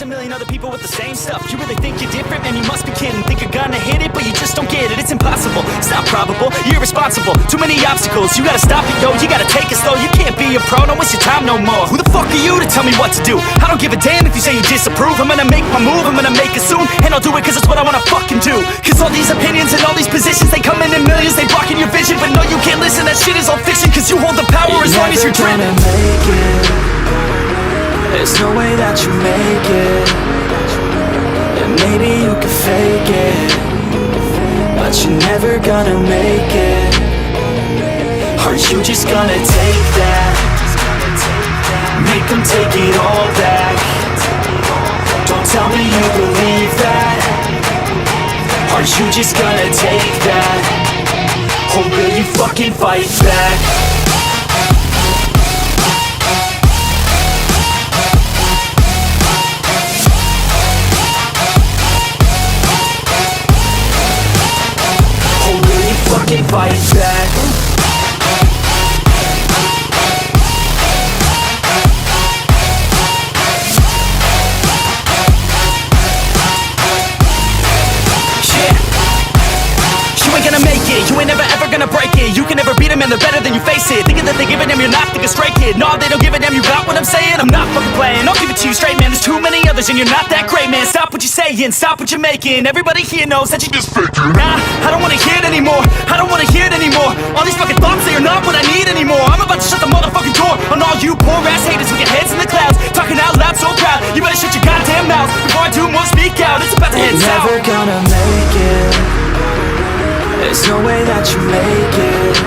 a million other people with the same stuff. You really think you're different? Man, you must be kidding. Think you're gonna hit it, but you just don't get it. It's impossible, it's not probable, you're irresponsible. Too many obstacles, you gotta stop it, yo. You gotta take it slow, you can't be a pro. Don't waste your time no more. Who the fuck are you to tell me what to do? I don't give a damn if you say you disapprove. I'm gonna make my move, I'm gonna make it soon. And I'll do it cause it's what I wanna fucking do. Cause all these opinions and all these positions, they come in millions, they blocking your vision. But no, you can't listen, that shit is all fiction. Cause you hold the power as long as you're driven. Make it. There's no way that you make it. And maybe you can fake it, but you're never gonna make it. Are you just gonna take that? Make them take it all back. Don't tell me you believe that. Are you just gonna take that? Or will you fucking fight back? Fucking fight back. Gonna make it, you ain't never ever gonna break it. You can never beat them and they're better than you face it. Thinking that they give a damn, you're not, think a straight kid. No, they don't give a damn, you got what I'm saying? I'm not fucking playing, I'll give it to you straight, man. There's too many others and you're not that great, man. Stop what you're saying, stop what you're making. Everybody here knows that you just faking. Nah, I don't wanna hear it anymore, I don't wanna hear it anymore. All these fucking thoughts, they are not what I need anymore. I'm about to shut the motherfucking door on all you poor ass haters with your heads in the clouds, talking out loud so proud. You better shut your goddamn mouth before I do more speak out. It's about to head south. You're never gonna make it. There's no way that you make it.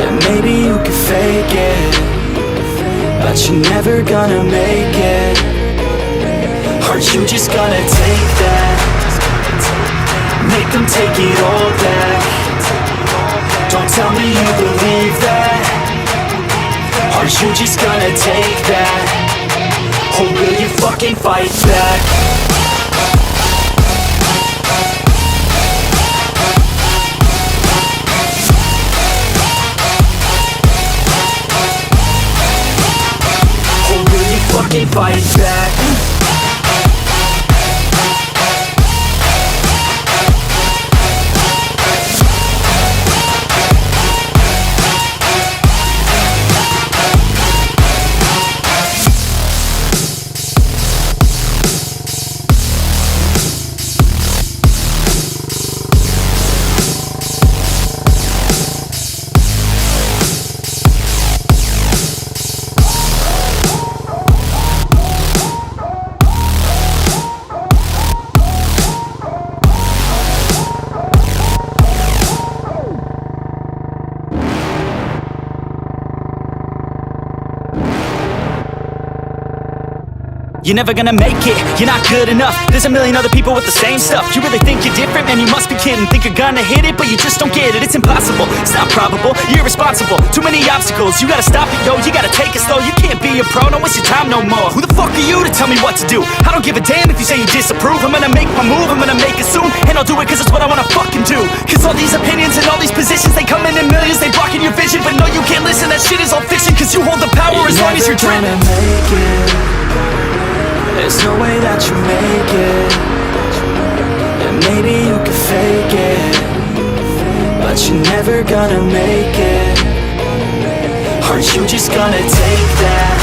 And maybe you can fake it, but you're never gonna make it. Are you just gonna take that? Make them take it all back. Don't tell me you believe that. Are you just gonna take that? Or will you fucking fight back? Fucking fight back. You're never gonna make it, you're not good enough. There's a million other people with the same stuff. You really think you're different? Man, you must be kidding. Think you're gonna hit it, but you just don't get it. It's impossible, it's not probable, you're irresponsible. Too many obstacles, you gotta stop it, yo. You gotta take it slow, you can't be a pro. Don't waste your time no more. Who the fuck are you to tell me what to do? I don't give a damn if you say you disapprove. I'm gonna make my move, I'm gonna make it soon. And I'll do it cause it's what I wanna fucking do. Cause all these opinions and all these positions, they come in millions, they blocking your vision. But no, you can't listen, that shit is all fiction. Cause you hold the power as long as you're driven. There's no way that you make it. And maybe you can fake it, but you're never gonna make it. Are you just gonna take that?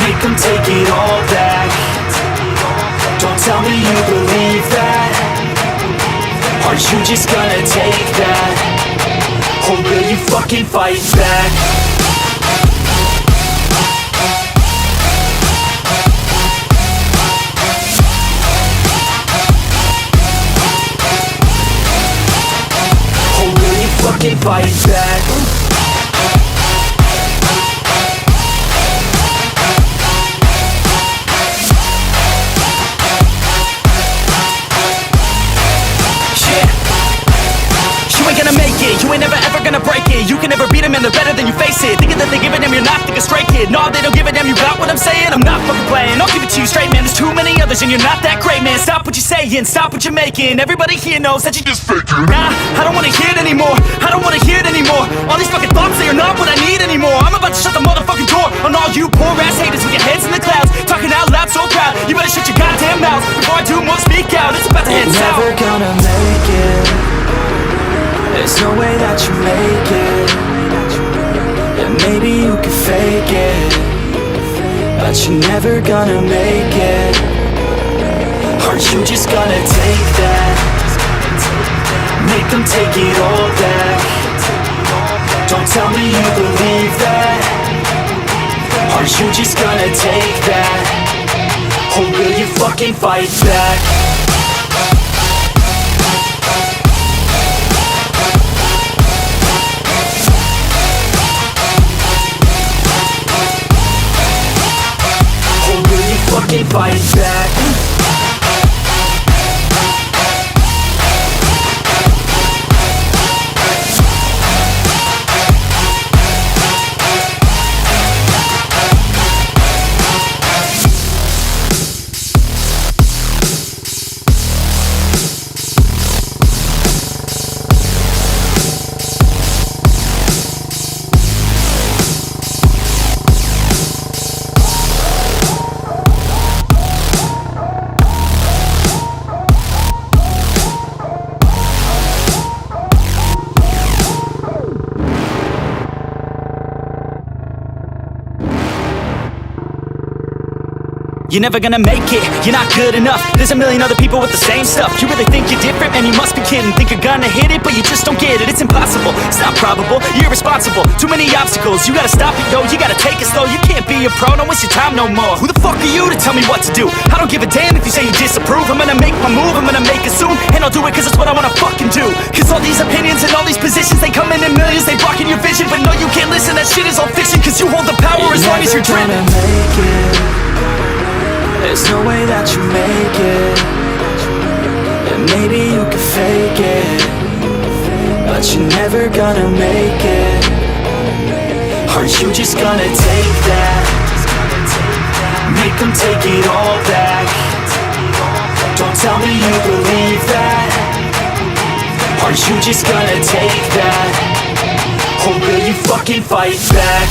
Make them take it all back. Don't tell me you believe that. Are you just gonna take that? Or will you fucking fight back? Fucking fight back. You ain't gonna make it, you ain't never ever gonna break it. You can never beat them and they're better than you face it. Thinking that they give a damn, you're not, think a straight kid. No, they don't give a damn, you got what I'm saying? I'm not fucking playing, I'll give it to you straight, man. There's too many others and you're not that great, man. Stop what you're saying, stop what you're making. Everybody here knows that you just faking. Nah, I don't wanna hear it anymore, I don't wanna hear it anymore. All these fucking thoughts, they are not what I need anymore. I'm about to shut the motherfucking door on all you poor ass haters with your heads in the clouds, talking out heads out. You're never gonna make it. There's no way that you make it. And maybe you can fake it, but you're never gonna make it. Aren't you just gonna take that? Make them take it all back. Don't tell me you believe that. Aren't you just gonna take that? Or will you fucking fight back? Or will you fucking fight back? You're never gonna make it, you're not good enough. There's a million other people with the same stuff. You really think you're different? Man, you must be kidding. Think you're gonna hit it, but you just don't get it. It's impossible, it's not probable, you're irresponsible. Too many obstacles, you gotta stop it, yo. You gotta take it slow, you can't be a pro. Don't waste your time no more. Who the fuck are you to tell me what to do? I don't give a damn if you say you disapprove. I'm gonna make my move, I'm gonna make it soon. And I'll do it cause it's what I wanna fucking do. Cause all these opinions and all these positions, they come in millions, they blocking your vision. But no, you can't listen, that shit is all fiction. Cause you hold the power as long as you're dreaming. Make it. There's no way that you make it. And maybe you can fake it, but you're never gonna make it. Aren't you just gonna take that? Make them take it all back. Don't tell me you believe that. Aren't you just gonna take that? Or will you fucking fight back?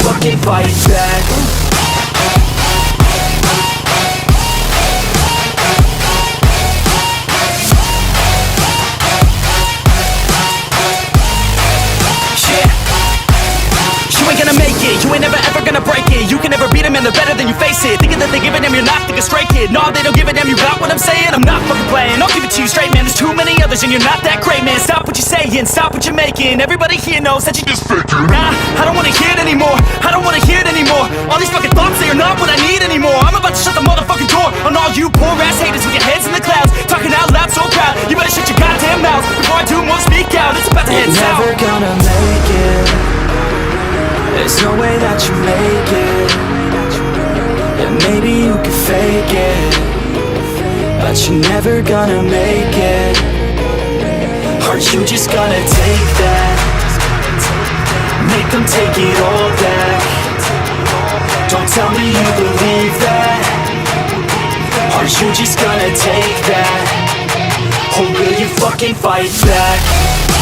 Fucking fight back. You ain't gonna make it, you ain't never ever gonna break it. You can never beat them and they're better than you face it. Thinking that they give a damn, you're not, think a straight kid. No, they don't give a damn, you got what I'm saying? I'm not fucking playing, I'll give it to you straight, man. There's too many others and you're not that great, man. Stop what you're saying, stop what you're making. Everybody here knows that you just faking. Nah, I don't wanna hear it anymore, I don't wanna hear it anymore. All these fucking thoughts, they are not what I need anymore. I'm about to shut the motherfucking door on all you poor ass haters with your heads in the clouds, talking out loud so proud. You better shut your goddamn mouth before I do more speak out. It's about to head south. You're never gonna make it. There's no way that you make it. And maybe you can fake it, but you're never gonna make it. Aren't you just gonna take that? Make them take it all back. Don't tell me you believe that. Aren't you just gonna take that? Or will you fucking fight back?